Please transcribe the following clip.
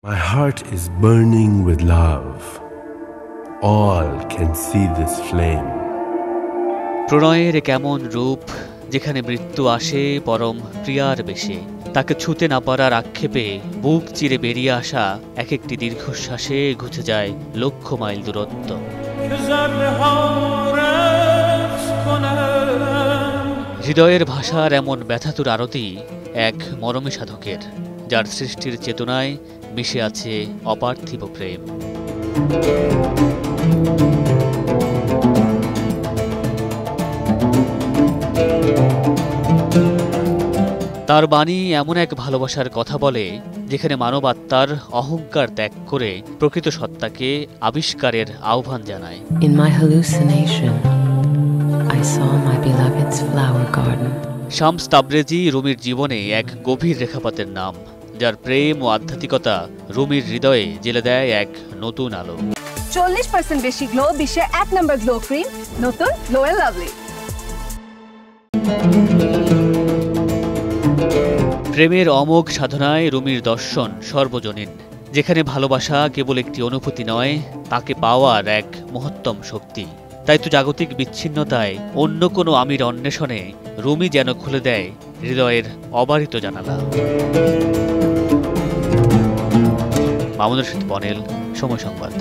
My heart is burning with love. All can see this flame. প্রণয়ের কেমন রূপ, যেখানে মৃত্যু আসে পরম প্রিয়ার বেশে। তাকে ছুতে না পারার আক্ষেপে বুক চিরে বেরিয়ে আসা এক একটি দীর্ঘশ্বাসে ঘুচে যায় লক্ষ মাইল দূরত্ব। হৃদয়ের ভাষার এমন ব্যথাতুর আরতি এক মরমী সাধকের, যার সৃষ্টির চেতনায় মিশে আছে অপার্থিব প্রেম। তার বাণী এমন এক ভালোবাসার কথা বলে, যেখানে মানব আত্মার অহংকার ত্যাগ করে প্রকৃত সত্তাকে আবিষ্কারের আহ্বান জানায়। In my hallucination, I saw my beloved's flower garden. Shams তাবরেজি রুমির জীবনে এক গভীর রেখাপাতের নাম, যার প্রেম ও আধ্যাত্মিকতা রুমির হৃদয়ে জ্বেলে দেয় এক নতুন আলো। 40% বেশি গ্লো, বিশ্বের 1 নম্বর গ্লো ক্রিম, নতুন গ্লো এন্ড লাভলি। প্রেমের অমোঘ সাধনায় রুমির দর্শন সর্বজনীন, যেখানে ভালোবাসা কেবল একটি অনুভূতি নয়, তাকে পাওয়ার এক মহত্তম শক্তি। তাই তো জাগতিক বিচ্ছিন্নতায় অন্য কোনো আমির অন্বেষণে রুমি যেন খুলে দেয় হৃদয়ের অবারিত জানালা। মামুনুর রশীদ বনেল, সময় সংবাদ।